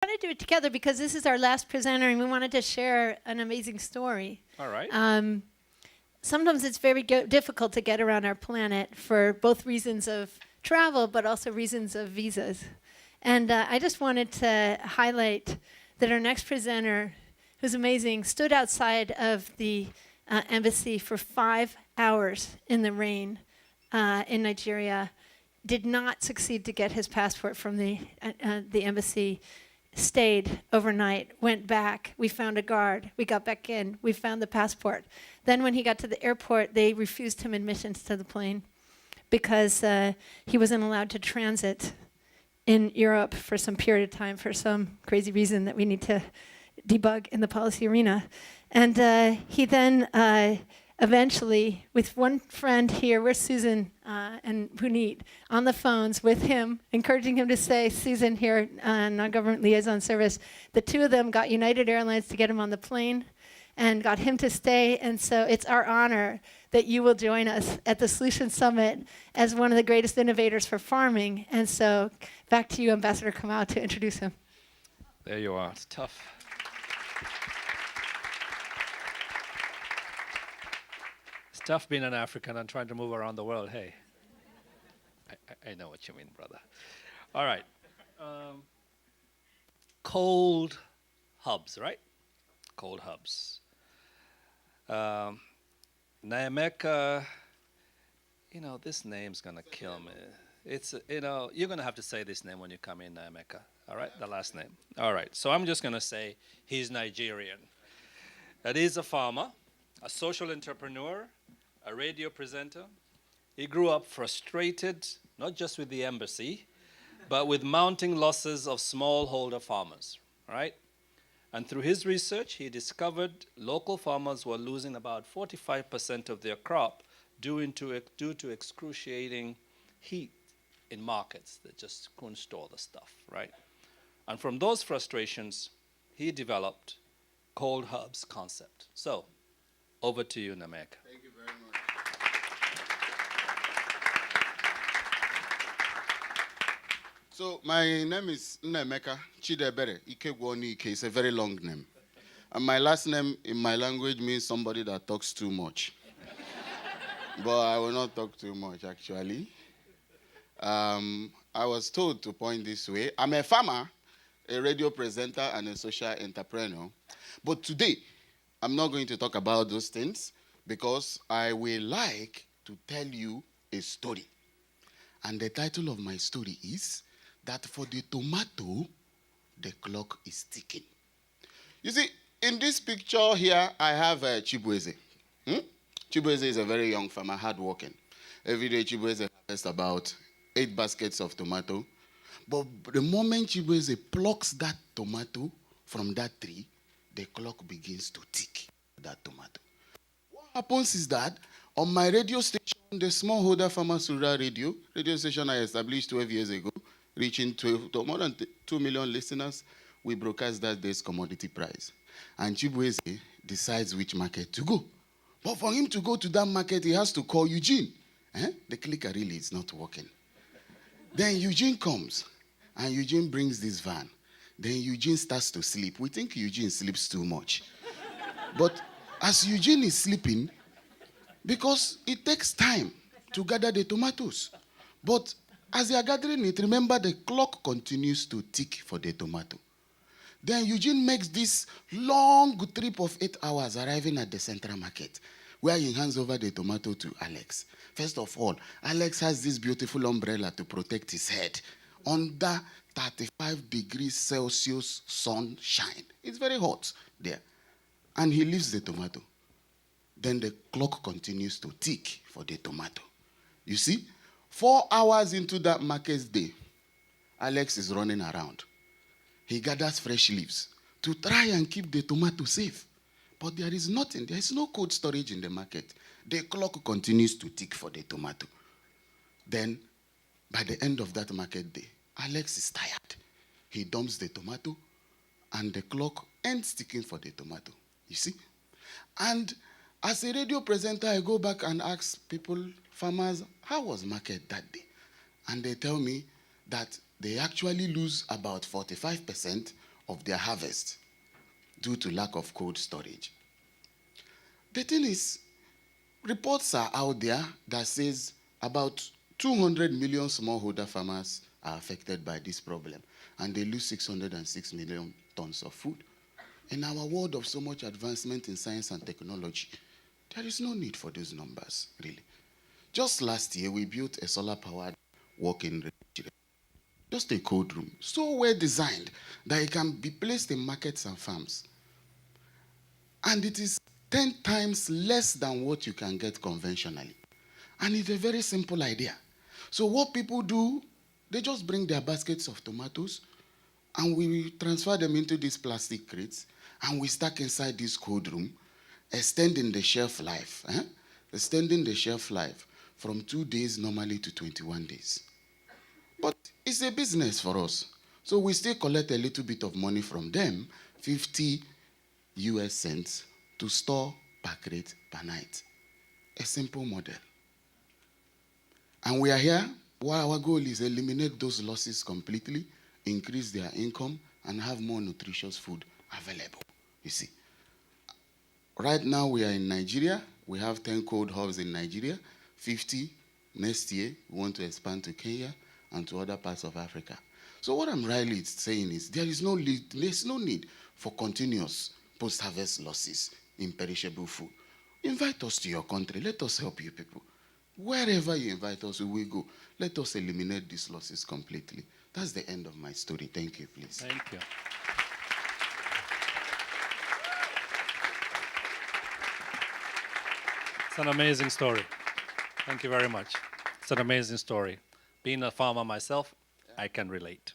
want to do it together because this is our last presenter and we wanted to share an amazing story. All right. Sometimes it's very difficult to get around our planet for both reasons of travel, but also reasons of visas. And I just wanted to highlight that our next presenter, who's amazing, stood outside of the embassy for 5 hours in the rain in Nigeria, did not succeed to get his passport from the embassy, stayed overnight, went back, we found a guard, we got back in, we found the passport. Then when he got to the airport, they refused him admissions to the plane because he wasn't allowed to transit in Europe for some period of time for some crazy reason that we need to debug in the policy arena. And he then eventually, with one friend here, we're Susan and Puneet, on the phones with him, encouraging him to stay. Susan here, non-government liaison service. The two of them got United Airlines to get him on the plane and got him to stay. And so it's our honor that you will join us at the Solution Summit as one of the greatest innovators for farming. And so back to you, Ambassador Kamau, to introduce him. There you are. It's tough. It's tough being an African and trying to move around the world. Hey, I know what you mean, brother. All right. ColdHubs, right? ColdHubs. Nnaemeka, this name's going to kill me. It's, you're going to have to say this name when you come in, Nnaemeka. All right? The last name. All right. So I'm just going to say he's Nigerian. That is a farmer, a social entrepreneur, a radio presenter. He grew up frustrated, not just with the embassy, but with mounting losses of smallholder farmers, right? And through his research, he discovered local farmers were losing about 45% of their crop due to excruciating heat in markets that just couldn't store the stuff, right? And from those frustrations, he developed ColdHubs concept. So, over to you, Nnaemeka. Thank you very much. So, my name is Nnaemeka Chidebere Ikegwuonu Ike. It's a very long name. And my last name in my language means somebody that talks too much. But I will not talk too much, actually. I was told to point this way. I'm a farmer, a radio presenter, and a social entrepreneur. But today, I'm not going to talk about those things because I will like to tell you a story. And the title of my story is that for the tomato, the clock is ticking. You see, in this picture here, I have Chibueze. Chibueze is a very young farmer, hardworking. Every day, Chibueze harvests about 8 baskets of tomato. But the moment Chibueze plucks that tomato from that tree, the clock begins to tick that tomato. What happens is that on my radio station, the smallholder farmers rural radio station I established 12 years ago, reaching more than 2 million listeners, we broadcast that day's commodity price. And Chibueze decides which market to go. But for him to go to that market, he has to call Eugene. The clicker really is not working. Then Eugene comes, and Eugene brings this van. Then Eugene starts to sleep. We think Eugene sleeps too much. But as Eugene is sleeping, because it takes time to gather the tomatoes. But as they are gathering it, remember the clock continues to tick for the tomato. Then Eugene makes this long trip of 8 hours arriving at the central market, where he hands over the tomato to Alex. First of all, Alex has this beautiful umbrella to protect his head under 35 degrees Celsius sunshine. It's very hot there. And he leaves the tomato. Then the clock continues to tick for the tomato. You see, 4 hours into that market day, Alex is running around. He gathers fresh leaves to try and keep the tomato safe. But there is nothing. There is no cold storage in the market. The clock continues to tick for the tomato. Then, by the end of that market day, Alex is tired. He dumps the tomato, and the clock ends ticking for the tomato. You see? And as a radio presenter, I go back and ask people, farmers, how was market that day? And they tell me that they actually lose about 45% of their harvest due to lack of cold storage. The thing is, reports are out there that says about 200 million smallholder farmers are affected by this problem, and they lose 606 million tons of food. In our world of so much advancement in science and technology, there is no need for those numbers, really. Just last year, we built a solar-powered working range, just a cold room, so well designed that it can be placed in markets and farms. And it is 10 times less than what you can get conventionally. And it's a very simple idea. So what people do, they just bring their baskets of tomatoes, and we transfer them into these plastic crates, and we stack inside this cold room, extending the shelf life. Extending the shelf life from 2 days normally to 21 days. But it's a business for us. So we still collect a little bit of money from them, 50 US cents to store per crate per night. A simple model. And we are here. Our goal is eliminate those losses completely, increase their income, and have more nutritious food available. You see. Right now we are in Nigeria. We have 10 ColdHubs in Nigeria, 50 next year. We want to expand to Kenya and to other parts of Africa. So what I'm really saying is there's no need for continuous post-harvest losses in perishable food. Invite us to your country. Let us help you people. Wherever you invite us, we will go. Let us eliminate these losses completely. That's the end of my story. Thank you, please. Thank you. It's an amazing story. Thank you very much. It's an amazing story. Being a farmer myself, I can relate.